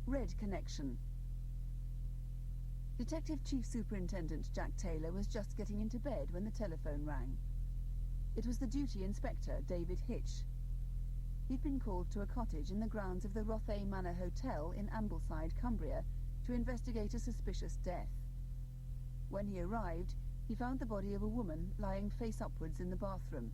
Red Connection. Detective Chief Superintendent Jack Taylor was just getting into bed when the telephone rang. It was the duty inspector, David Hitch. He'd been called to a cottage in the grounds of the Rothay Manor Hotel in Ambleside, Cumbria, to investigate a suspicious death. When he arrived, he found the body of a woman lying face upwards in the bathroom.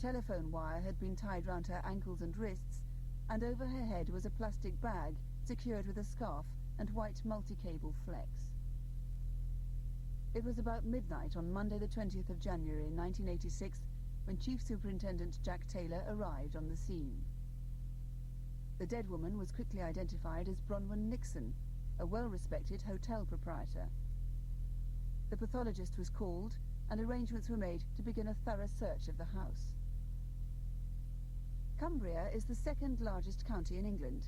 Telephone wire had been tied round her ankles and wrists, and over her head was a plastic bag secured with a scarf and white multi-cable flex. It was about midnight on Monday the 20th of January 1986 when Chief Superintendent Jack Taylor arrived on the scene. The dead woman was quickly identified as Bronwyn Nixon, a well-respected hotel proprietor. The pathologist was called and arrangements were made to begin a thorough search of the house. Cumbria is the second largest county in England.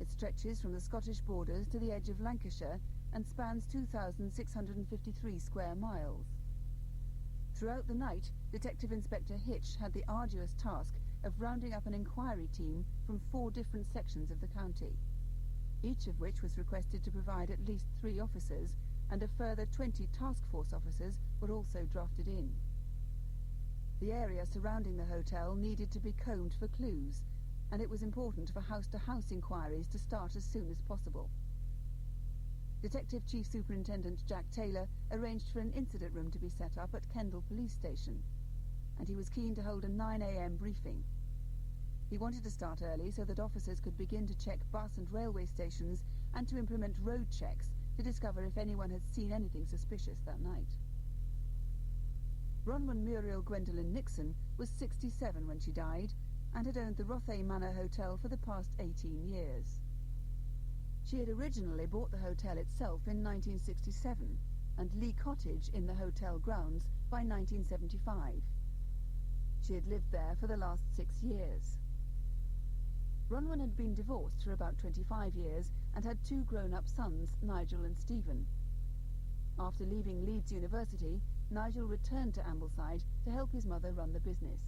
It stretches from the Scottish borders to the edge of Lancashire and spans 2,653 square miles. Throughout the night, Detective Inspector Hitch had the arduous task of rounding up an inquiry team from 4 different sections of the county, each of which was requested to provide at least 3 officers, and a further 20 task force officers were also drafted in. The area surrounding the hotel needed to be combed for clues, and it was important for house-to-house inquiries to start as soon as possible. Detective Chief Superintendent Jack Taylor arranged for an incident room to be set up at Kendal Police Station, and he was keen to hold a 9 a.m. briefing. He wanted to start early so that officers could begin to check bus and railway stations and to implement road checks to discover if anyone had seen anything suspicious that night. Bronwyn Muriel Gwendolyn Nixon was 67 when she died, and had owned the Rothay Manor Hotel for the past 18 years. She had originally bought the hotel itself in 1967, and Lee Cottage in the hotel grounds by 1975. She had lived there for the last 6 years. Bronwyn had been divorced for about 25 years and had 2 grown-up sons, Nigel and Stephen. After leaving Leeds University, Nigel returned to Ambleside to help his mother run the business.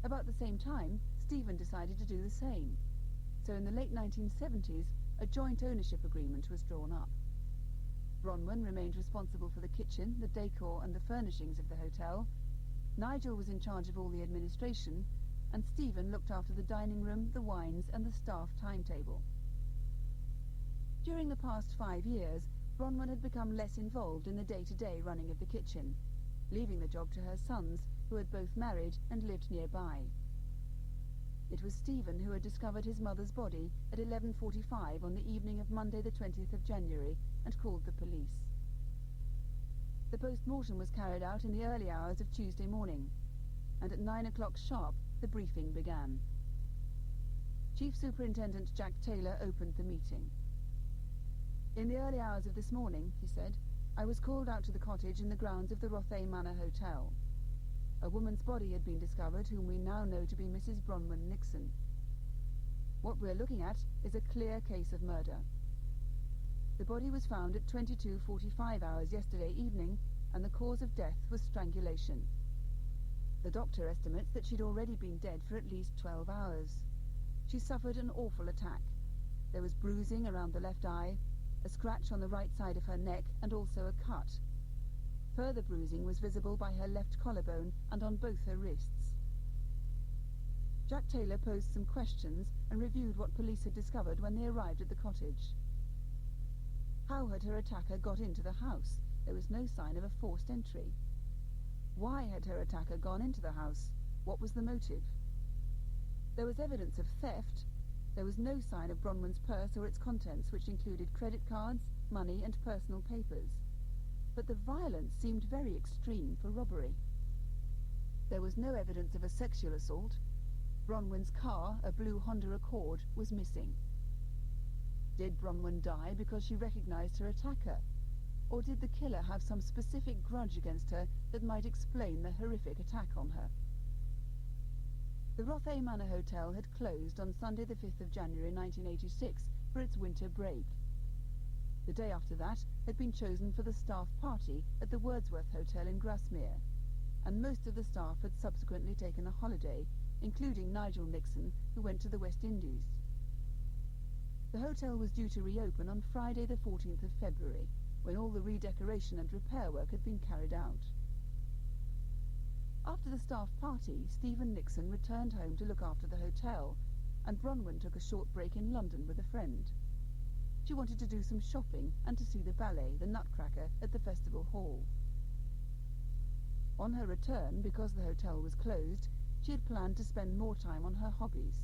About the same time, Stephen decided to do the same. So in the late 1970s, a joint ownership agreement was drawn up. Bronwyn remained responsible for the kitchen, the decor and the furnishings of the hotel. Nigel was in charge of all the administration, and Stephen looked after the dining room, the wines and the staff timetable. During the past 5 years, Bronwyn had become less involved in the day-to-day running of the kitchen, leaving the job to her sons, who had both married and lived nearby. It was Stephen who had discovered his mother's body at 11:45 on the evening of Monday the 20th of January and called the police. The post-mortem was carried out in the early hours of Tuesday morning, and at 9 o'clock sharp the briefing began. Chief Superintendent Jack Taylor opened the meeting. "In the early hours of this morning," he said, "I was called out to the cottage in the grounds of the Rothay Manor Hotel. A woman's body had been discovered whom we now know to be Mrs. Bronwyn Nixon. What we're looking at is a clear case of murder. The body was found at 22:45 hours yesterday evening, and the cause of death was strangulation. The doctor estimates that she'd already been dead for at least 12 hours. She suffered an awful attack. There was bruising around the left eye, a scratch on the right side of her neck, and also a cut. Further bruising was visible by her left collarbone and on both her wrists." Jack Taylor posed some questions and reviewed what police had discovered when they arrived at the cottage. How had her attacker got into the house? There was no sign of a forced entry. Why had her attacker gone into the house? What was the motive? There was evidence of theft. There was no sign of Bronwyn's purse or its contents, which included credit cards, money and personal papers. But the violence seemed very extreme for robbery. There was no evidence of a sexual assault. Bronwyn's car, a blue Honda Accord, was missing. Did Bronwyn die because she recognized her attacker? Or did the killer have some specific grudge against her that might explain the horrific attack on her? The Rothay Manor Hotel had closed on Sunday the 5th of January 1986 for its winter break. The day after that had been chosen for the staff party at the Wordsworth Hotel in Grasmere, and most of the staff had subsequently taken a holiday, including Nigel Nixon, who went to the West Indies. The hotel was due to reopen on Friday the 14th of February, when all the redecoration and repair work had been carried out. After the staff party, Stephen Nixon returned home to look after the hotel, and Bronwyn took a short break in London with a friend. She wanted to do some shopping and to see the ballet, The Nutcracker, at the Festival Hall. On her return, because the hotel was closed, she had planned to spend more time on her hobbies.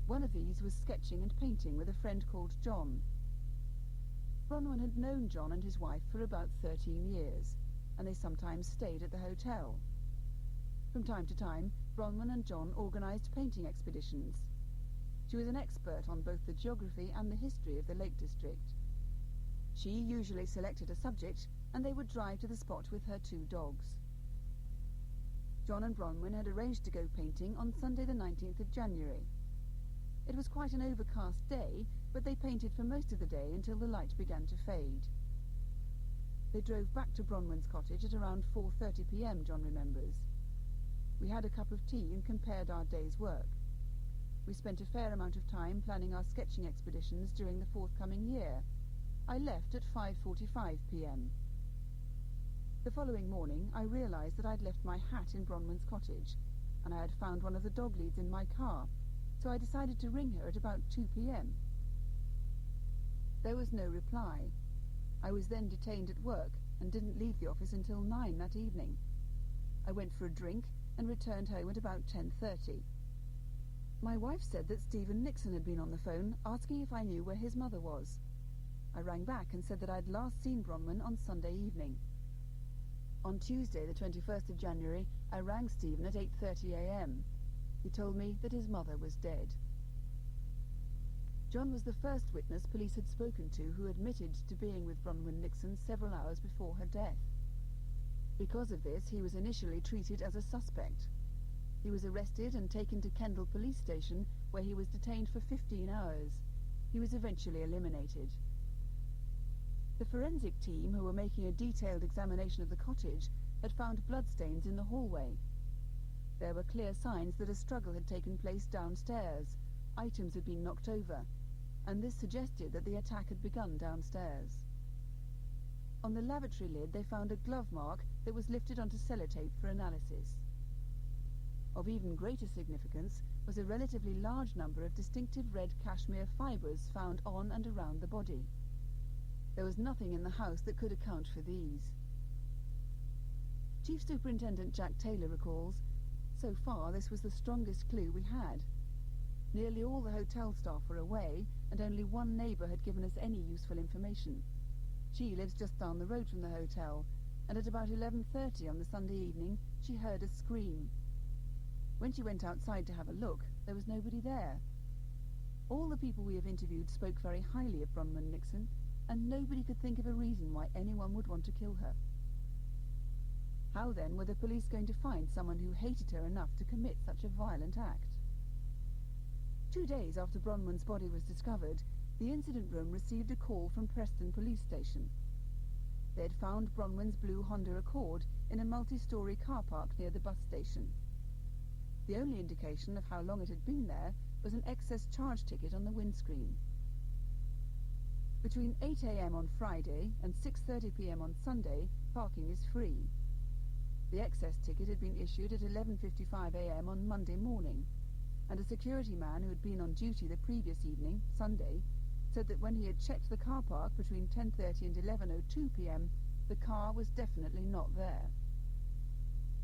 One of these was sketching and painting with a friend called John. Bronwyn had known John and his wife for about 13 years, and they sometimes stayed at the hotel. From time to time, Bronwyn and John organised painting expeditions. She was an expert on both the geography and the history of the Lake District. She usually selected a subject, and they would drive to the spot with her 2 dogs. John and Bronwyn had arranged to go painting on Sunday the 19th of January. It was quite an overcast day, but they painted for most of the day until the light began to fade. They drove back to Bronwyn's cottage at around 4:30 p.m, John remembers. We had a cup of tea and compared our day's work. We spent a fair amount of time planning our sketching expeditions during the forthcoming year. I left at 5:45 p.m. The following morning, I realised that I'd left my hat in Bronwyn's cottage, and I had found one of the dog leads in my car, so I decided to ring her at about 2 p.m. There was no reply. I was then detained at work and didn't leave the office until 9 that evening. I went for a drink and returned home at about 10:30. My wife said that Stephen Nixon had been on the phone asking if I knew where his mother was. I rang back and said that I'd last seen Bronwyn on Sunday evening. On Tuesday, the 21st of January, I rang Stephen at 8:30 a.m. He told me that his mother was dead. John was the first witness police had spoken to who admitted to being with Bronwyn Nixon several hours before her death. Because of this, he was initially treated as a suspect. He was arrested and taken to Kendal police station, where he was detained for 15 hours. He was eventually eliminated. The forensic team, who were making a detailed examination of the cottage, had found bloodstains in the hallway. There were clear signs that a struggle had taken place downstairs. Items had been knocked over, and this suggested that the attack had begun downstairs. On the lavatory lid, they found a glove mark that was lifted onto sellotape for analysis. Of even greater significance was a relatively large number of distinctive red cashmere fibres found on and around the body. There was nothing in the house that could account for these. Chief Superintendent Jack Taylor recalls, "So far this was the strongest clue we had. Nearly all the hotel staff were away, and only one neighbour had given us any useful information. She lives just down the road from the hotel, and at about 11:30 on the Sunday evening she heard a scream. When she went outside to have a look, there was nobody there. All the people we have interviewed spoke very highly of Bronwyn Nixon, and nobody could think of a reason why anyone would want to kill her." How then were the police going to find someone who hated her enough to commit such a violent act? 2 days after Bronwyn's body was discovered, the incident room received a call from Preston Police Station. They had found Bronwyn's blue Honda Accord in a multi-storey car park near the bus station. The only indication of how long it had been there was an excess charge ticket on the windscreen. Between 8 a.m. on Friday and 6:30 p.m. on Sunday, parking is free. The excess ticket had been issued at 11:55 a.m. on Monday morning, and a security man who had been on duty the previous evening, Sunday, said that when he had checked the car park between 10:30 and 11:02 p.m, the car was definitely not there.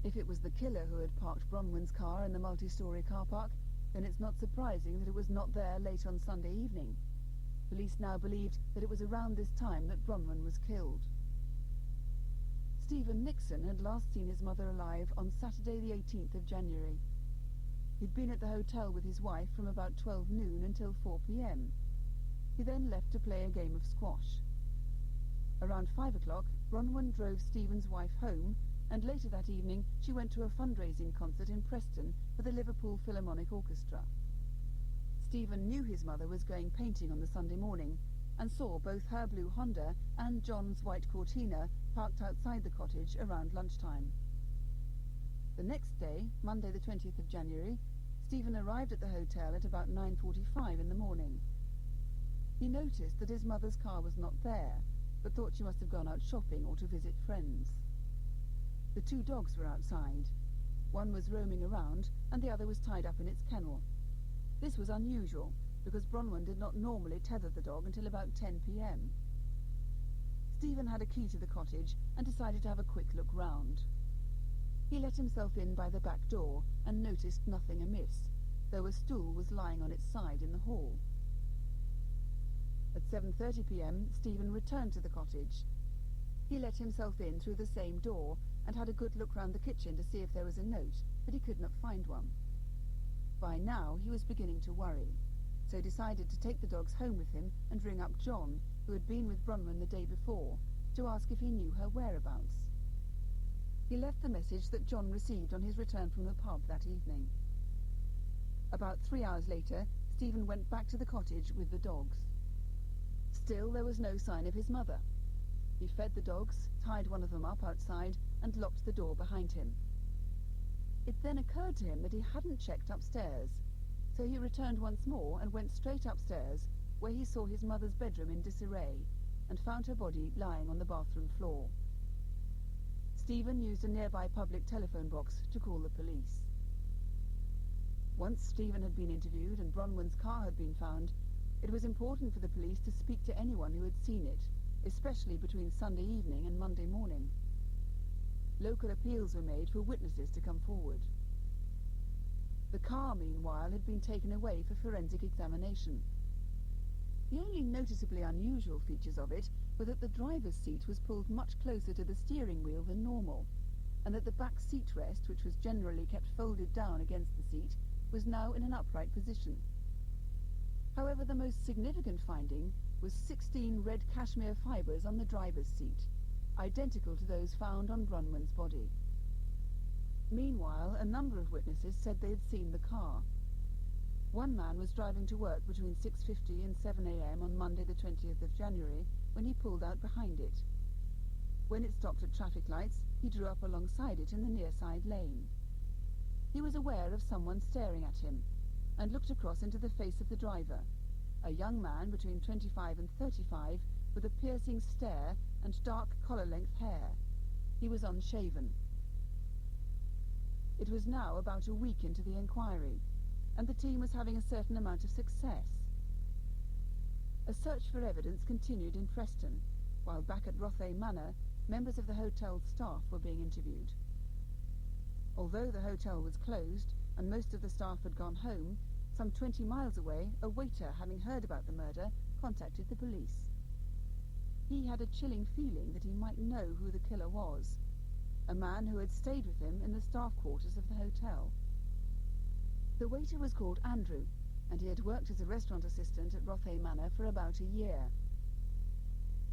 If it was the killer who had parked Bronwyn's car in the multi-storey car park, then it's not surprising that it was not there late on Sunday evening. Police now believed that it was around this time that Bronwyn was killed. Stephen Nixon had last seen his mother alive on Saturday the 18th of January. He'd been at the hotel with his wife from about 12 noon until 4 p.m. He then left to play a game of squash. Around 5 o'clock, Bronwyn drove Stephen's wife home, and later that evening she went to a fundraising concert in Preston for the Liverpool Philharmonic Orchestra. Stephen knew his mother was going painting on the Sunday morning, and saw both her blue Honda and John's white Cortina parked outside the cottage around lunchtime. The next day, Monday the 20th of January, Stephen arrived at the hotel at about 9:45 in the morning. He noticed that his mother's car was not there, but thought she must have gone out shopping or to visit friends. The 2 dogs were outside. One was roaming around, and the other was tied up in its kennel. This was unusual, because Bronwyn did not normally tether the dog until about 10 p.m. Stephen had a key to the cottage and decided to have a quick look round. He let himself in by the back door and noticed nothing amiss, though a stool was lying on its side in the hall. At 7:30 p.m, Stephen returned to the cottage. He let himself in through the same door and had a good look round the kitchen to see if there was a note, but he could not find one. By now he was beginning to worry, so decided to take the dogs home with him and ring up John, who had been with Bronwyn the day before, to ask if he knew her whereabouts. He left the message that John received on his return from the pub that evening. About 3 hours later, Stephen went back to the cottage with the dogs. Still, there was no sign of his mother. He fed the dogs, tied one of them up outside, and locked the door behind him. It then occurred to him that he hadn't checked upstairs, so he returned once more and went straight upstairs, where he saw his mother's bedroom in disarray, and found her body lying on the bathroom floor. Stephen used a nearby public telephone box to call the police. Once Stephen had been interviewed and Bronwyn's car had been found, it was important for the police to speak to anyone who had seen it, especially between Sunday evening and Monday morning. Local appeals were made for witnesses to come forward. The car, meanwhile, had been taken away for forensic examination. The only noticeably unusual features of it were that the driver's seat was pulled much closer to the steering wheel than normal, and that the back seat rest, which was generally kept folded down against the seat, was now in an upright position. However, the most significant finding was 16 red cashmere fibres on the driver's seat, identical to those found on Bronwyn's body. Meanwhile, a number of witnesses said they had seen the car. One man was driving to work between 6:50 and 7 a.m. on Monday the 20th of January when he pulled out behind it. When it stopped at traffic lights, he drew up alongside it in the near side lane. He was aware of someone staring at him, and looked across into the face of the driver, a young man between 25 and 35, with a piercing stare and dark collar-length hair. He was unshaven. It was now about a week into the inquiry, and the team was having a certain amount of success. A search for evidence continued in Preston, while back at Rothay Manor, members of the hotel's staff were being interviewed. Although the hotel was closed, and most of the staff had gone home, some 20 miles away, a waiter, having heard about the murder, contacted the police. He had a chilling feeling that he might know who the killer was, a man who had stayed with him in the staff quarters of the hotel. The waiter was called Andrew, and he had worked as a restaurant assistant at Rothay Manor for about a year.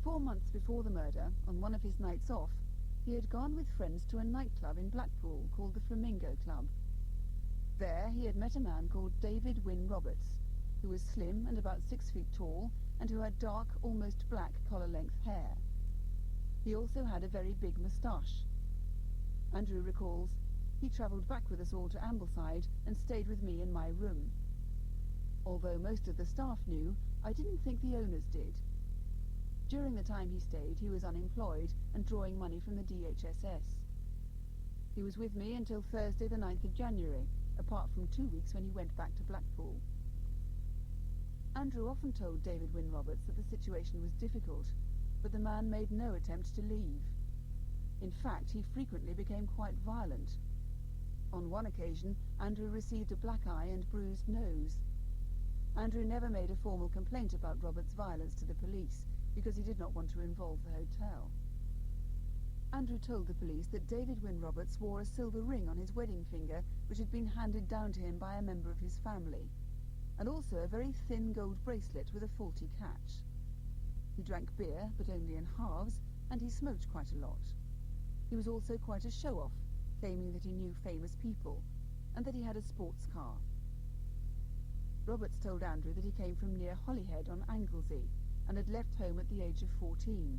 4 months before the murder, on one of his nights off, he had gone with friends to a nightclub in Blackpool called the Flamingo Club. There he had met a man called David Wynne Roberts, who was slim and about 6 feet tall, and who had dark, almost black collar-length hair. He also had a very big moustache. Andrew recalls, "He travelled back with us all to Ambleside and stayed with me in my room. Although most of the staff knew, I didn't think the owners did. During the time he stayed, he was unemployed and drawing money from the DHSS. He was with me until Thursday the 9th of January, apart from 2 weeks when he went back to Blackpool." Andrew often told David Wynne Roberts that the situation was difficult, but the man made no attempt to leave. In fact, he frequently became quite violent. On one occasion, Andrew received a black eye and bruised nose. Andrew never made a formal complaint about Roberts' violence to the police, because he did not want to involve the hotel. Andrew told the police that David Wynne Roberts wore a silver ring on his wedding finger, which had been handed down to him by a member of his family, and also a very thin gold bracelet with a faulty catch. He drank beer, but only in halves, and he smoked quite a lot. He was also quite a show-off, claiming that he knew famous people, and that he had a sports car. Roberts told Andrew that he came from near Holyhead on Anglesey, and had left home at the age of 14.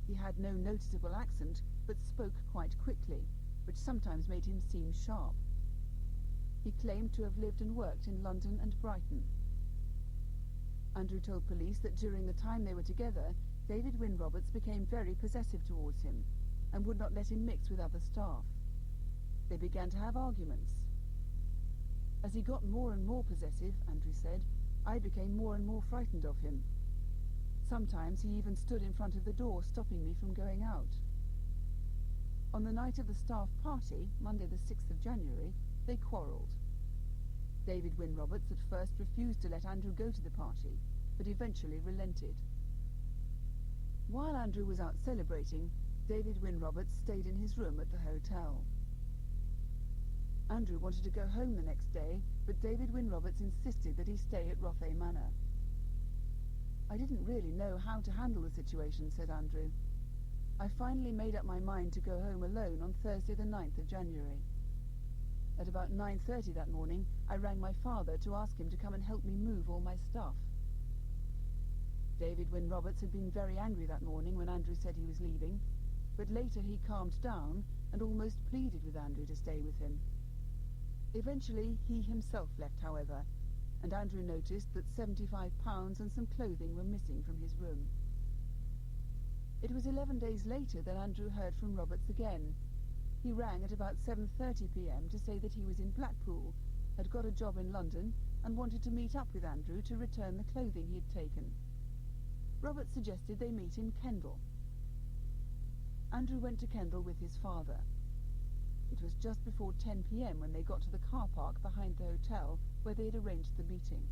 He had no noticeable accent, but spoke quite quickly, which sometimes made him seem sharp. He claimed to have lived and worked in London and Brighton. Andrew told police that during the time they were together, David Wynne Roberts became very possessive towards him and would not let him mix with other staff. They began to have arguments. As he got more and more possessive, Andrew said, I became more and more frightened of him. Sometimes he even stood in front of the door, stopping me from going out. On the night of the staff party, Monday the 6th of January, they quarrelled. David Wynne Roberts at first refused to let Andrew go to the party, but eventually relented. While Andrew was out celebrating, David Wynne Roberts stayed in his room at the hotel. Andrew wanted to go home the next day, but David Wynne Roberts insisted that he stay at Rothay Manor. I didn't really know how to handle the situation, said Andrew. I finally made up my mind to go home alone on Thursday the 9th of January. At about 9:30 that morning, I rang my father to ask him to come and help me move all my stuff. David Wynne Roberts had been very angry that morning when Andrew said he was leaving, but later he calmed down and almost pleaded with Andrew to stay with him. Eventually, he himself left, however, and Andrew noticed that £75 and some clothing were missing from his room. It was 11 days later that Andrew heard from Roberts again. He rang at about 7:30 p.m. to say that he was in Blackpool, had got a job in London, and wanted to meet up with Andrew to return the clothing he had taken. Roberts suggested they meet in Kendal. Andrew went to Kendal with his father. It was just before 10 p.m. when they got to the car park behind the hotel where they had arranged the meeting.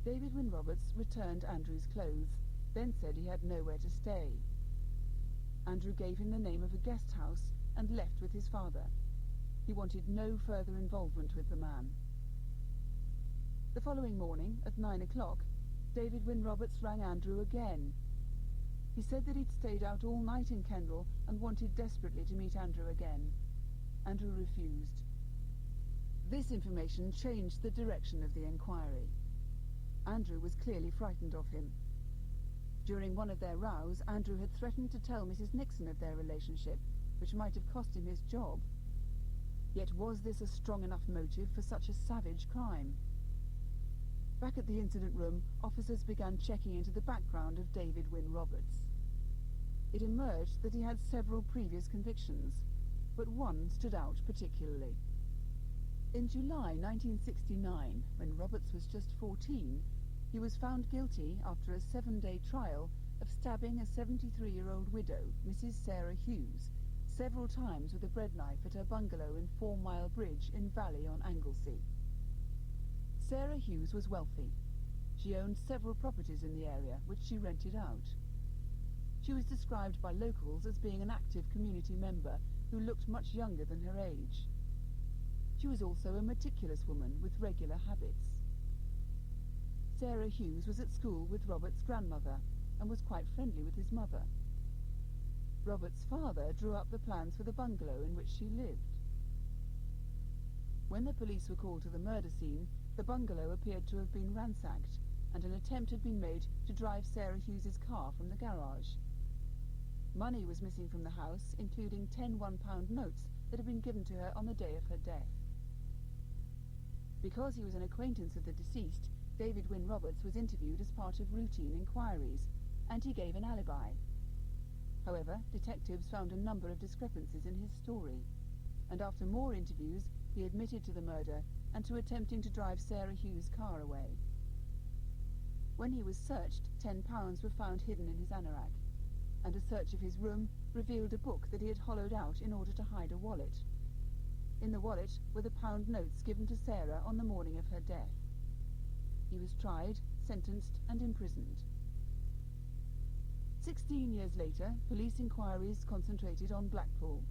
David Wynne Roberts returned Andrew's clothes, then said he had nowhere to stay. Andrew gave him the name of a guest house and left with his father. He wanted no further involvement with the man. The following morning, at 9 o'clock, David Wynne Roberts rang Andrew again. He said that he'd stayed out all night in Kendal and wanted desperately to meet Andrew again. Andrew refused. This information changed the direction of the inquiry. Andrew was clearly frightened of him. During one of their rows, Andrew had threatened to tell Mrs. Nixon of their relationship, which might have cost him his job. Yet was this a strong enough motive for such a savage crime? Back at the incident room, officers began checking into the background of David Wynne Roberts. It emerged that he had several previous convictions, but one stood out particularly. In July 1969, when Roberts was just 14, he was found guilty, after a 7-day trial, of stabbing a 73-year-old widow, Mrs. Sarah Hughes, several times with a bread knife at her bungalow in 4 Mile Bridge in Valley on Anglesey. Sarah Hughes was wealthy. She owned several properties in the area, which she rented out. She was described by locals as being an active community member who looked much younger than her age. She was also a meticulous woman with regular habits. Sarah Hughes was at school with Robert's grandmother and was quite friendly with his mother. Robert's father drew up the plans for the bungalow in which she lived. When the police were called to the murder scene, the bungalow appeared to have been ransacked, and an attempt had been made to drive Sarah Hughes's car from the garage. Money was missing from the house, including 10 £1 notes that had been given to her on the day of her death. Because he was an acquaintance of the deceased, David Wynne Roberts was interviewed as part of routine inquiries, and he gave an alibi. However, detectives found a number of discrepancies in his story, and after more interviews, he admitted to the murder and to attempting to drive Sarah Hughes' car away. When he was searched, £10 were found hidden in his anorak, and a search of his room revealed a book that he had hollowed out in order to hide a wallet. In the wallet were the pound notes given to Sarah on the morning of her death. He was tried, sentenced, and imprisoned. 16 years later, police inquiries concentrated on Blackpool.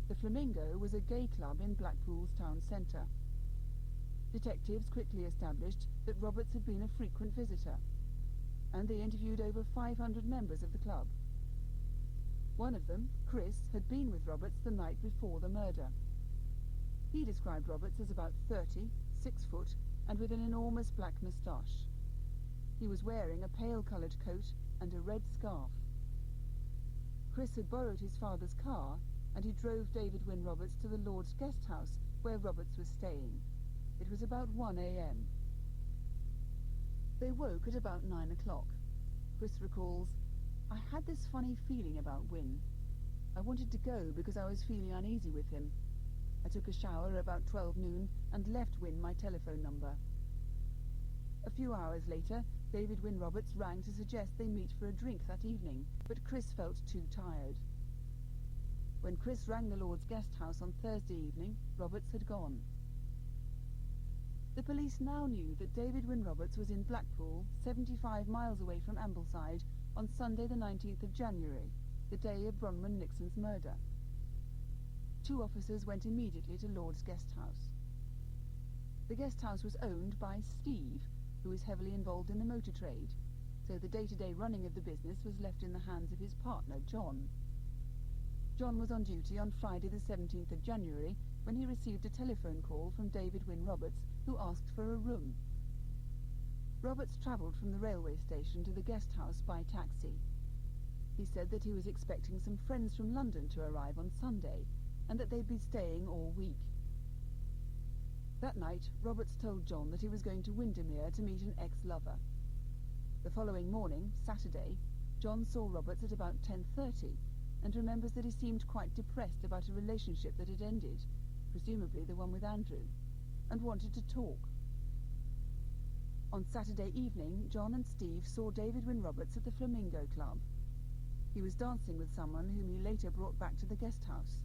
The Flamingo was a gay club in Blackpool's town centre. Detectives quickly established that Roberts had been a frequent visitor, and they interviewed over 500 members of the club. One of them, Chris, had been with Roberts the night before the murder. He described Roberts as about 30, 6 foot, and with an enormous black moustache. He was wearing a pale-coloured coat and a red scarf. Chris had borrowed his father's car, and he drove David Wynne Roberts to the Lord's guest house where Roberts was staying. It was about 1 a.m. They woke at about 9 o'clock. Chris recalls, "I had this funny feeling about Wynne. I wanted to go because I was feeling uneasy with him. I took a shower about 12 noon and left Wynne my telephone number." A few hours later, David Wynne Roberts rang to suggest they meet for a drink that evening, but Chris felt too tired. When Chris rang the Lord's Guest House on Thursday evening, Roberts had gone. The police now knew that David Wynne Roberts was in Blackpool, 75 miles away from Ambleside, on Sunday the 19th of January, the day of Bronwyn Nixon's murder. 2 officers went immediately to Lord's Guest House. The guest house was owned by Steve, who was heavily involved in the motor trade, so the day-to-day running of the business was left in the hands of his partner, John. John was on duty on Friday the 17th of January when he received a telephone call from David Wynne Roberts, who asked for a room. Roberts travelled from the railway station to the guest house by taxi. He said that he was expecting some friends from London to arrive on Sunday, and that they'd be staying all week. That night, Roberts told John that he was going to Windermere to meet an ex-lover. The following morning, Saturday, John saw Roberts at about 10:30, and remembers that he seemed quite depressed about a relationship that had ended, presumably the one with Andrew, and wanted to talk. On Saturday evening, John and Steve saw David Wynne Roberts at the Flamingo Club. He was dancing with someone whom he later brought back to the guest house.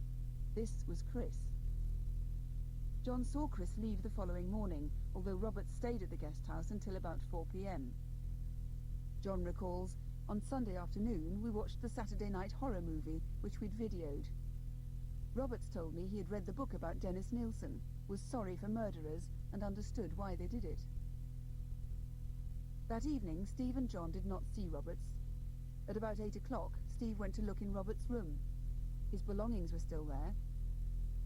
This was Chris. John saw Chris leave the following morning, although Roberts stayed at the guest house until about 4 p.m. John recalls, "On Sunday afternoon we watched the Saturday night horror movie, which we'd videoed. Roberts told me he had read the book about Dennis Nielsen, was sorry for murderers, and understood why they did it." That evening, Steve and John did not see Roberts. At about 8 o'clock, Steve went to look in Roberts' room. His belongings were still there.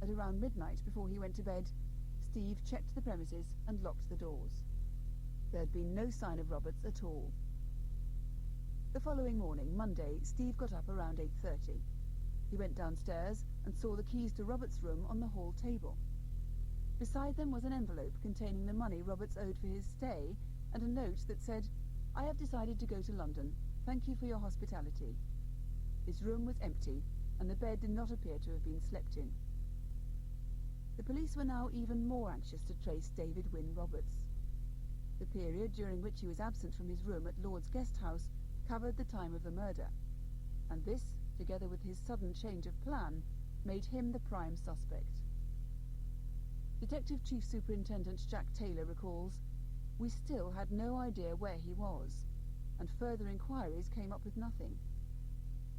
At around midnight, before he went to bed, Steve checked the premises and locked the doors. There had been no sign of Roberts at all. The following morning, Monday, Steve got up around 8:30. He went downstairs and saw the keys to Roberts' room on the hall table. Beside them was an envelope containing the money Roberts owed for his stay, and a note that said, "I have decided to go to London. Thank you for your hospitality." His room was empty, and the bed did not appear to have been slept in. The police were now even more anxious to trace David Wynne Roberts. The period during which he was absent from his room at Lord's Guest House covered the time of the murder, and this, together with his sudden change of plan, made him the prime suspect. Detective Chief Superintendent Jack Taylor recalls, "We still had no idea where he was, and further inquiries came up with nothing.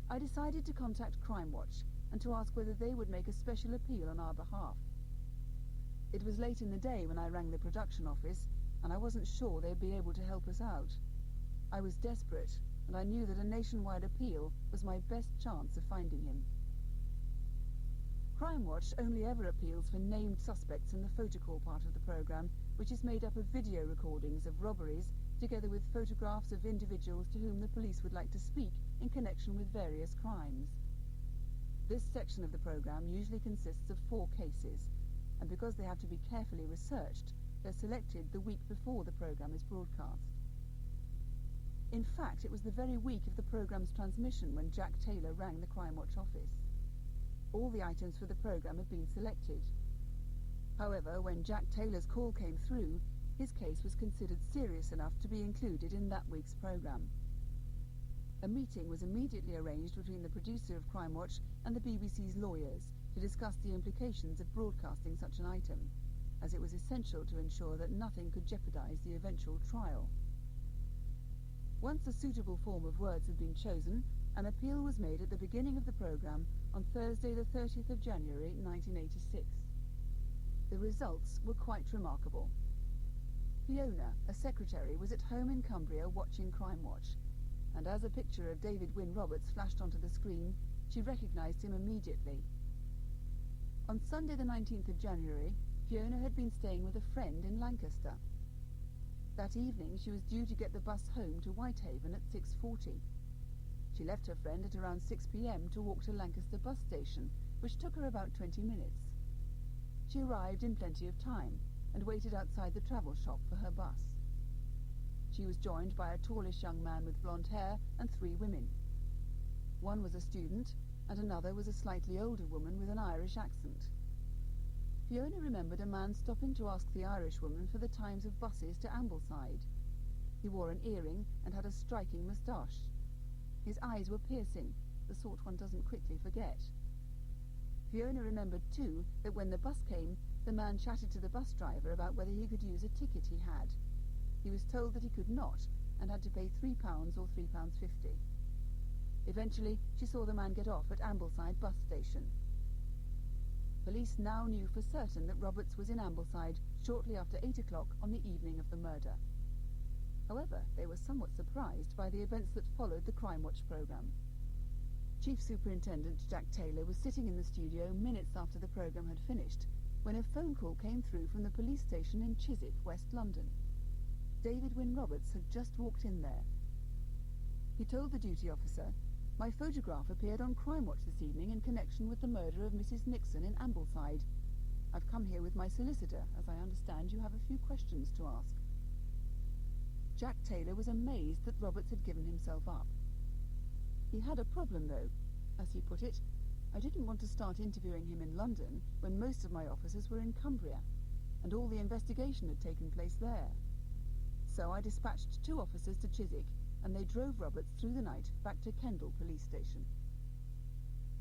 I decided to contact Crimewatch and to ask whether they would make a special appeal on our behalf. It was late in the day when I rang the production office, and I wasn't sure they'd be able to help us out. I was desperate, and I knew that a nationwide appeal was my best chance of finding him." Crimewatch only ever appeals for named suspects in the photocall part of the programme, which is made up of video recordings of robberies, together with photographs of individuals to whom the police would like to speak in connection with various crimes. This section of the programme usually consists of 4 cases, and because they have to be carefully researched, they're selected the week before the programme is broadcast. In fact, it was the very week of the programme's transmission when Jack Taylor rang the Crimewatch office. All the items for the programme had been selected. However, when Jack Taylor's call came through, his case was considered serious enough to be included in that week's programme. A meeting was immediately arranged between the producer of Crimewatch and the BBC's lawyers to discuss the implications of broadcasting such an item, as it was essential to ensure that nothing could jeopardise the eventual trial. Once a suitable form of words had been chosen, an appeal was made at the beginning of the programme on Thursday the 30th of January 1986. The results were quite remarkable. Fiona, a secretary, was at home in Cumbria watching Crimewatch, and as a picture of David Wynne Roberts flashed onto the screen, she recognised him immediately. On Sunday the 19th of January, Fiona had been staying with a friend in Lancaster. That evening she was due to get the bus home to Whitehaven at 6:40. She left her friend at around 6 p.m. to walk to Lancaster bus station, which took her about 20 minutes. She arrived in plenty of time, and waited outside the travel shop for her bus. she was joined by a tallish young man with blonde hair and 3 women. One was a student, and another was a slightly older woman with an Irish accent. Fiona remembered a man stopping to ask the Irish woman for the times of buses to Ambleside. He wore an earring and had a striking moustache. His eyes were piercing, the sort one doesn't quickly forget. Fiona remembered, too, that when the bus came, the man chatted to the bus driver about whether he could use a ticket he had. He was told that he could not, and had to pay £3 or £3.50. Eventually, she saw the man get off at Ambleside bus station. Police now knew for certain that Roberts was in Ambleside shortly after 8 o'clock on the evening of the murder. However, they were somewhat surprised by the events that followed the Crimewatch programme. Chief Superintendent Jack Taylor was sitting in the studio minutes after the programme had finished, when a phone call came through from the police station in Chiswick, West London. David Wynne Roberts had just walked in there. He told the duty officer, "My photograph appeared on Crimewatch this evening in connection with the murder of Mrs. Nixon in Ambleside. I've come here with my solicitor, as I understand you have a few questions to ask." Jack Taylor was amazed that Roberts had given himself up. He had a problem, though. As he put it, "I didn't want to start interviewing him in London when most of my officers were in Cumbria, and all the investigation had taken place there. So I dispatched 2 officers to Chiswick, and they drove Roberts through the night back to Kendal police station."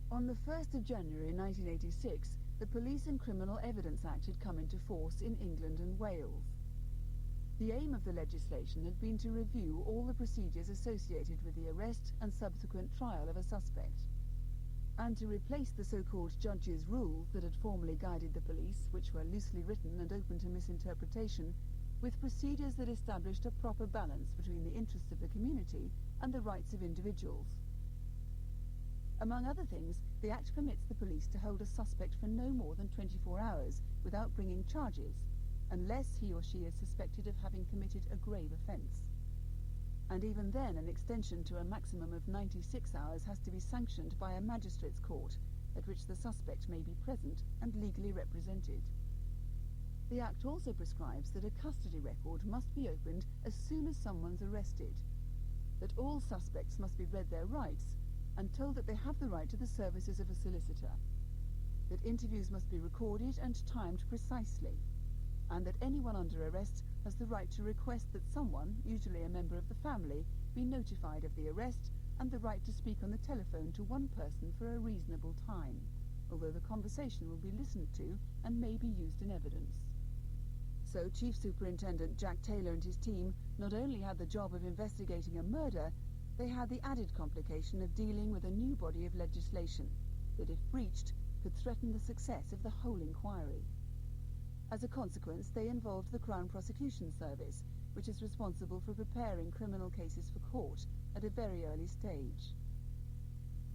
On the 1st of January 1986, the Police and Criminal Evidence Act had come into force in England and Wales. The aim of the legislation had been to review all the procedures associated with the arrest and subsequent trial of a suspect, and to replace the so-called judge's rules that had formerly guided the police, which were loosely written and open to misinterpretation, with procedures that established a proper balance between the interests of the community and the rights of individuals. Among other things, the Act permits the police to hold a suspect for no more than 24 hours without bringing charges, unless he or she is suspected of having committed a grave offence. And even then, an extension to a maximum of 96 hours has to be sanctioned by a magistrate's court, at which the suspect may be present and legally represented. The Act also prescribes that a custody record must be opened as soon as someone's arrested, that all suspects must be read their rights and told that they have the right to the services of a solicitor, that interviews must be recorded and timed precisely, and that anyone under arrest has the right to request that someone, usually a member of the family, be notified of the arrest, and the right to speak on the telephone to one person for a reasonable time, although the conversation will be listened to and may be used in evidence. So Chief Superintendent Jack Taylor and his team not only had the job of investigating a murder, they had the added complication of dealing with a new body of legislation that, if breached, could threaten the success of the whole inquiry. As a consequence, they involved the Crown Prosecution Service, which is responsible for preparing criminal cases for court at a very early stage.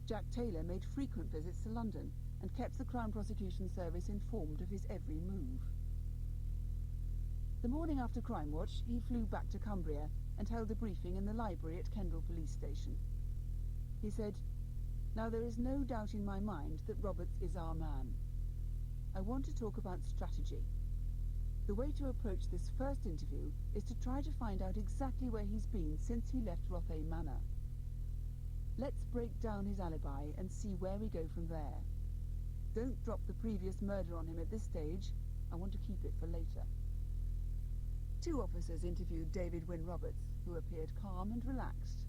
Jack Taylor made frequent visits to London and kept the Crown Prosecution Service informed of his every move. The morning after Crimewatch, he flew back to Cumbria and held a briefing in the library at Kendal Police Station. He said, "Now there is no doubt in my mind that Roberts is our man. I want to talk about strategy. The way to approach this first interview is to try to find out exactly where he's been since he left Rothay Manor. Let's break down his alibi and see where we go from there. Don't drop the previous murder on him at this stage. I want to keep it for later." 2 officers interviewed David Wynne Roberts, who appeared calm and relaxed.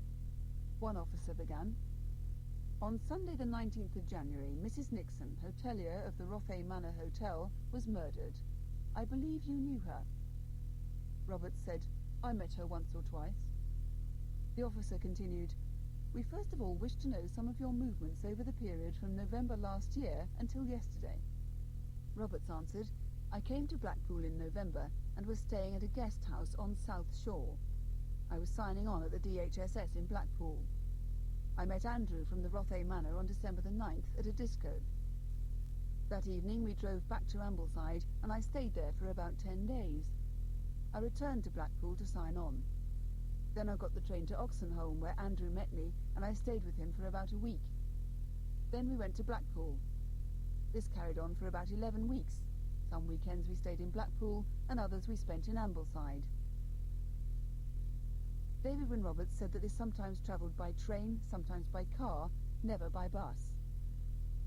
One officer began, "On Sunday the 19th of January, Mrs. Nixon, hotelier of the Rothay Manor Hotel, was murdered. I believe you knew her." Roberts said, "I met her once or twice." The officer continued, "We first of all wish to know some of your movements over the period from November last year until yesterday." Roberts answered, "I came to Blackpool in November and was staying at a guest house on South Shore. I was signing on at the DHSS in Blackpool. I met Andrew from the Rothay Manor on December the 9th at a disco. That evening we drove back to Ambleside and I stayed there for about 10 days. I returned to Blackpool to sign on. Then I got the train to Oxenholme where Andrew met me and I stayed with him for about a week. Then we went to Blackpool. This carried on for about 11 weeks. Some weekends we stayed in Blackpool and others we spent in Ambleside." David Wynne Roberts said that they sometimes travelled by train, sometimes by car, never by bus.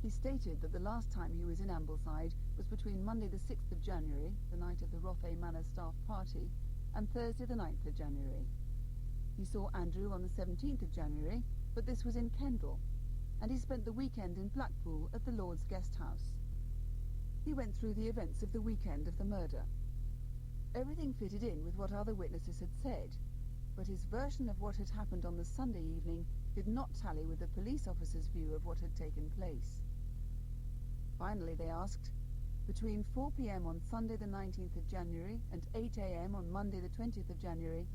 He stated that the last time he was in Ambleside was between Monday the 6th of January, the night of the Rothay Manor staff party, and Thursday the 9th of January. He saw Andrew on the 17th of January, but this was in Kendal, and he spent the weekend in Blackpool at the Lord's Guest House. He went through the events of the weekend of the murder. Everything fitted in with what other witnesses had said, but his version of what had happened on the Sunday evening did not tally with the police officer's view of what had taken place. Finally, they asked, between 4 p.m. on Sunday the 19th of January and 8 a.m. on Monday the 20th of January,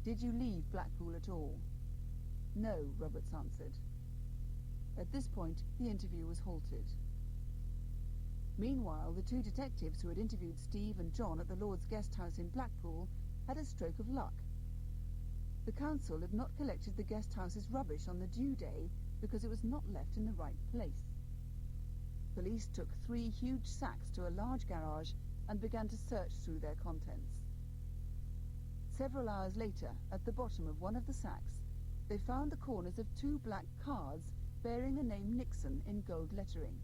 did you leave Blackpool at all? No, Roberts answered. At this point, the interview was halted. Meanwhile, the two detectives who had interviewed Steve and John at the Lord's Guest House in Blackpool had a stroke of luck. The council had not collected the guest house's rubbish on the due day because it was not left in the right place. Police took 3 huge sacks to a large garage and began to search through their contents. Several hours later, at the bottom of one of the sacks, they found the corners of 2 black cards bearing the name Nixon in gold lettering.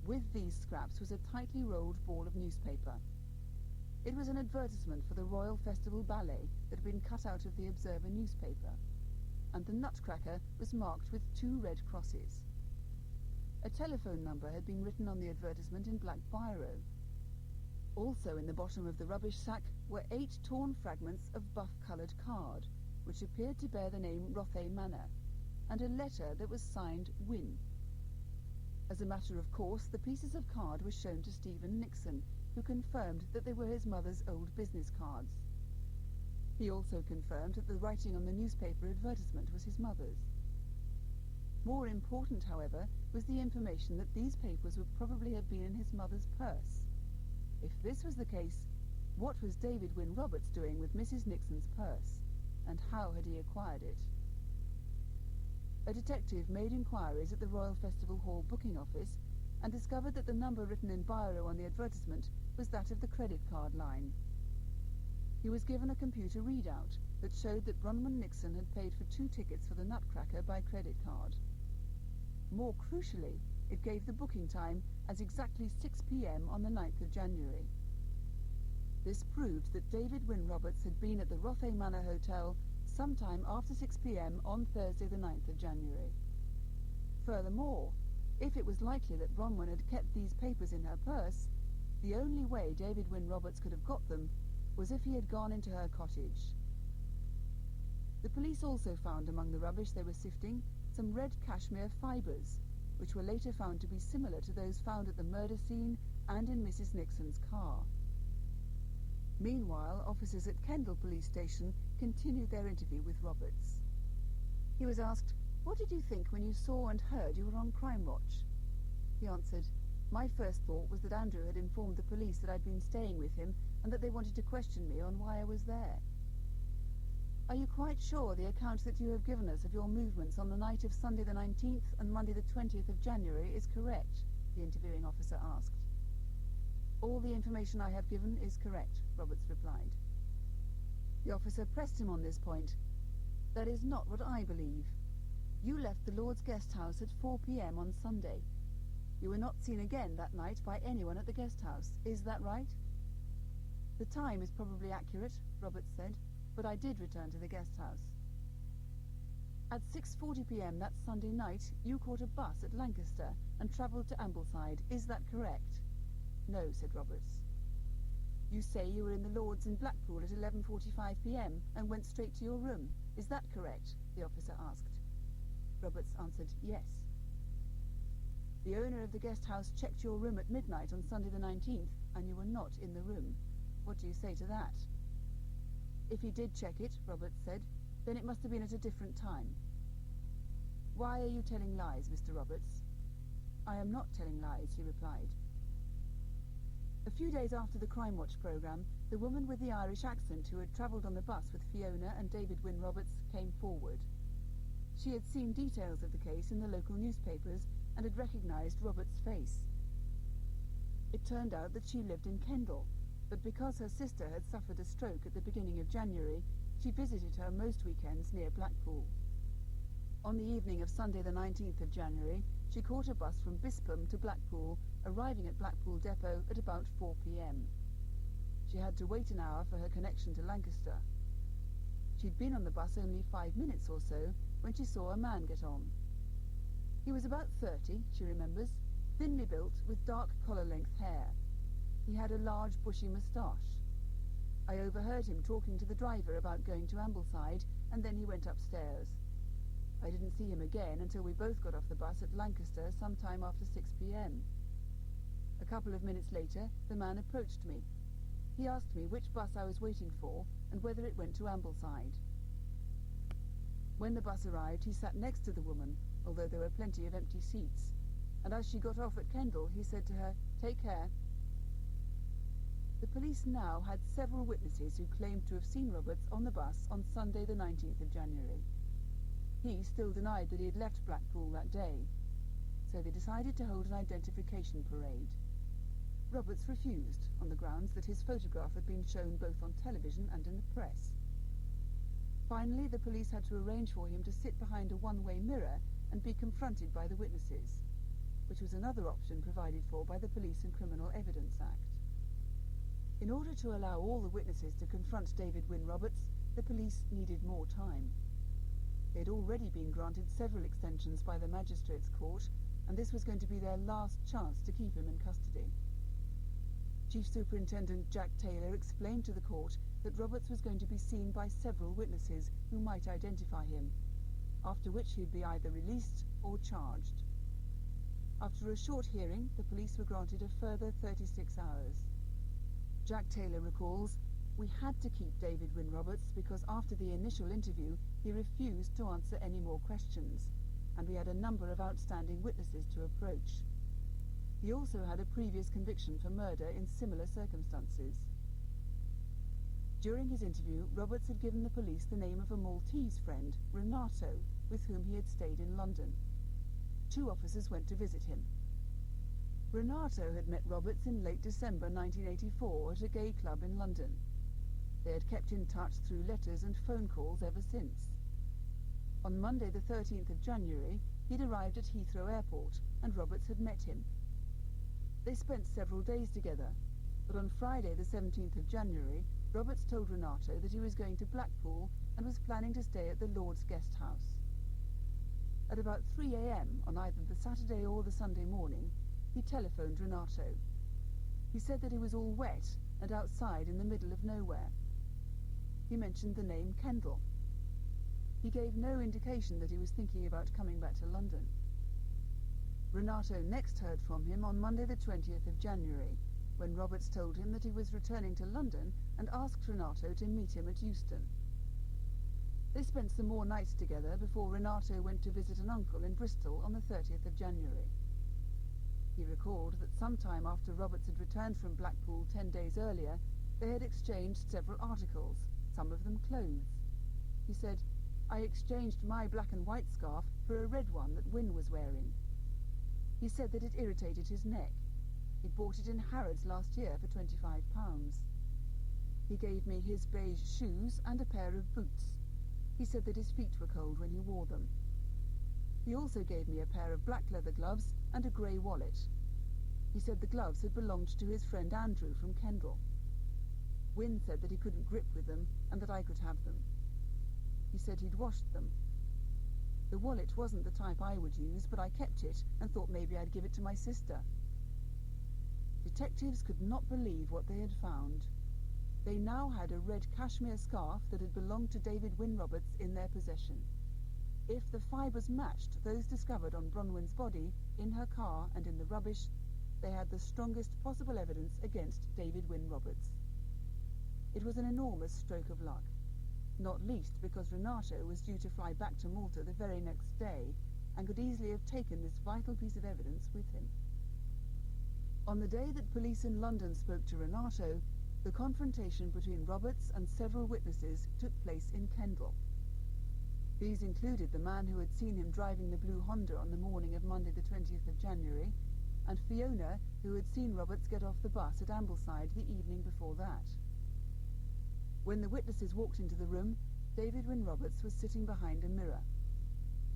With these scraps was a tightly rolled ball of newspaper. It was an advertisement for the Royal Festival Ballet that had been cut out of the Observer newspaper, and the Nutcracker was marked with 2 red crosses. A telephone number had been written on the advertisement in black biro. Also in the bottom of the rubbish sack were 8 torn fragments of buff-coloured card, which appeared to bear the name Rothay Manor, and a letter that was signed Wynne. As a matter of course, the pieces of card were shown to Stephen Nixon, who confirmed that they were his mother's old business cards. He also confirmed that the writing on the newspaper advertisement was his mother's. More important, however, was the information that these papers would probably have been in his mother's purse. If this was the case, what was David Wynne Roberts doing with Mrs. Nixon's purse, and how had he acquired it? A detective made inquiries at the Royal Festival Hall booking office and discovered that the number written in biro on the advertisement was that of the credit card line. He was given a computer readout that showed that Bronwyn Nixon had paid for 2 tickets for the Nutcracker by credit card. More crucially, it gave the booking time as exactly 6 p.m. on the 9th of January. This proved that David Wynne Roberts had been at the Rothay Manor Hotel sometime after 6 p.m. on Thursday the 9th of January. Furthermore, if it was likely that Bronwyn had kept these papers in her purse, the only way David Wynne Roberts could have got them was if he had gone into her cottage. The police also found among the rubbish they were sifting some red cashmere fibres, which were later found to be similar to those found at the murder scene and in Mrs. Nixon's car. Meanwhile, officers at Kendal Police Station continued their interview with Roberts. He was asked, "What did you think when you saw and heard you were on Crimewatch?" He answered, "My first thought was that Andrew had informed the police that I'd been staying with him and that they wanted to question me on why I was there." "Are you quite sure the account that you have given us of your movements on the night of Sunday the 19th and Monday the 20th of January is correct?" the interviewing officer asked. "All the information I have given is correct," Roberts replied. The officer pressed him on this point. "That is not what I believe. You left the Lord's Guest House at 4 p.m. on Sunday. You were not seen again that night by anyone at the guest house. Is that right?" "The time is probably accurate," Roberts said, "but I did return to the guest house." "At 6:40 p.m. that Sunday night, you caught a bus at Lancaster and travelled to Ambleside. Is that correct?" "No," said Roberts. "You say you were in the Lord's in Blackpool at 11:45 p.m. and went straight to your room. Is that correct?" the officer asked. Roberts answered yes. "The owner of the guest house checked your room at midnight on Sunday the 19th, and you were not in the room. What do you say to that?" "If he did check it," Roberts said, "then it must have been at a different time." "Why are you telling lies, Mr. Roberts?" "I am not telling lies," he replied. A few days after the Crimewatch programme, the woman with the Irish accent who had travelled on the bus with Fiona and David Wynne Roberts came forward. She had seen details of the case in the local newspapers and had recognised Roberts' face. It turned out that she lived in Kendal, but because her sister had suffered a stroke at the beginning of January, She visited her most weekends near Blackpool. On the evening of Sunday the 19th of January, she caught a bus from Bispam to Blackpool, arriving at Blackpool depot at about 4 p.m. She had to wait an hour for her connection to Lancaster. She'd been on the bus only 5 minutes or so when she saw a man get on. He was about 30, she remembers, thinly built with dark collar-length hair. He had a large bushy moustache. I overheard him talking to the driver about going to Ambleside, and then he went upstairs. I didn't see him again until we both got off the bus at Lancaster sometime after 6 p.m. A couple of minutes later, the man approached me. He asked me which bus I was waiting for and whether it went to Ambleside. When the bus arrived, he sat next to the woman, although there were plenty of empty seats, and as she got off at Kendal, he said to her, "Take care." The police now had several witnesses who claimed to have seen Roberts on the bus on Sunday the 19th of January. He still denied that he had left Blackpool that day, so they decided to hold an identification parade. Roberts refused, on the grounds that his photograph had been shown both on television and in the press. Finally, the police had to arrange for him to sit behind a one-way mirror and be confronted by the witnesses, which was another option provided for by the Police and Criminal Evidence Act. In order to allow all the witnesses to confront David Wynne Roberts, the police needed more time. They had already been granted several extensions by the Magistrates' Court, and this was going to be their last chance to keep him in custody. Chief Superintendent Jack Taylor explained to the court that Roberts was going to be seen by several witnesses who might identify him, after which he'd be either released or charged. After a short hearing, the police were granted a further 36 hours. Jack Taylor recalls, "We had to keep David Wynne Roberts because after the initial interview he refused to answer any more questions, and we had a number of outstanding witnesses to approach. He also had a previous conviction for murder in similar circumstances." During his interview, Roberts had given the police the name of a Maltese friend, Renato, with whom he had stayed in London. 2 officers went to visit him. Renato had met Roberts in late December 1984 at a gay club in London. They had kept in touch through letters and phone calls ever since. On Monday the 13th of January, he'd arrived at Heathrow Airport, and Roberts had met him. They spent several days together, but on Friday the 17th of January, Roberts told Renato that he was going to Blackpool and was planning to stay at the Lord's Guest House. At about 3 a.m. on either the Saturday or the Sunday morning, he telephoned Renato. He said that he was all wet and outside in the middle of nowhere. He mentioned the name Kendal. He gave no indication that he was thinking about coming back to London. Renato next heard from him on Monday the 20th of January, when Roberts told him that he was returning to London and asked Renato to meet him at Euston. They spent some more nights together before Renato went to visit an uncle in Bristol on the 30th of January. He recalled that sometime after Roberts had returned from Blackpool 10 days earlier, they had exchanged several articles, some of them clothes. He said, "I exchanged my black and white scarf for a red one that Wynne was wearing." He said that it irritated his neck. He'd bought it in Harrods last year for £25. He gave me his beige shoes and a pair of boots. He said that his feet were cold when he wore them. He also gave me a pair of black leather gloves and a grey wallet. He said the gloves had belonged to his friend Andrew from Kendal. Wynne said that he couldn't grip with them and that I could have them. He said he'd washed them. The wallet wasn't the type I would use, but I kept it and thought maybe I'd give it to my sister. Detectives could not believe what they had found. They now had a red cashmere scarf that had belonged to David Wynne Roberts in their possession. If the fibres matched those discovered on Bronwyn's body, in her car and in the rubbish, they had the strongest possible evidence against David Wynne Roberts. It was an enormous stroke of luck, not least because Renato was due to fly back to Malta the very next day and could easily have taken this vital piece of evidence with him. On the day that police in London spoke to Renato, the confrontation between Roberts and several witnesses took place in Kendal. These included the man who had seen him driving the blue Honda on the morning of Monday the 20th of January, and Fiona, who had seen Roberts get off the bus at Ambleside the evening before that. When the witnesses walked into the room, David Wynne Roberts was sitting behind a mirror.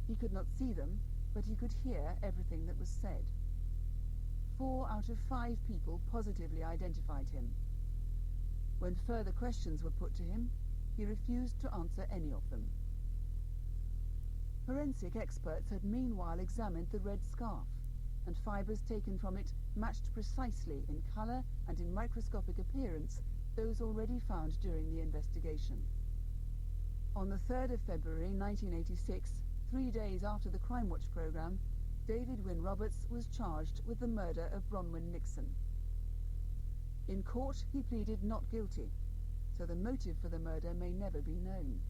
He could not see them, but he could hear everything that was said. 4 out of 5 people positively identified him. When further questions were put to him, he refused to answer any of them. Forensic experts had meanwhile examined the red scarf, and fibres taken from it matched precisely in colour and in microscopic appearance those already found during the investigation. On the 3rd of February 1986, 3 days after the Crimewatch programme, David Wynne Roberts was charged with the murder of Bronwyn Nixon. In court, he pleaded not guilty, so the motive for the murder may never be known.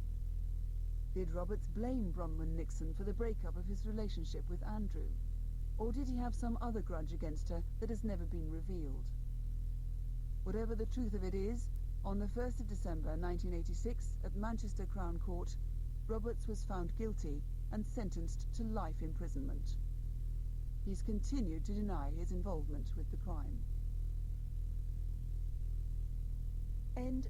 Did Roberts blame Bronwyn Nixon for the breakup of his relationship with Andrew? Or did he have some other grudge against her that has never been revealed? Whatever the truth of it is, on the 1st of December 1986, at Manchester Crown Court, Roberts was found guilty and sentenced to life imprisonment. He's continued to deny his involvement with the crime. End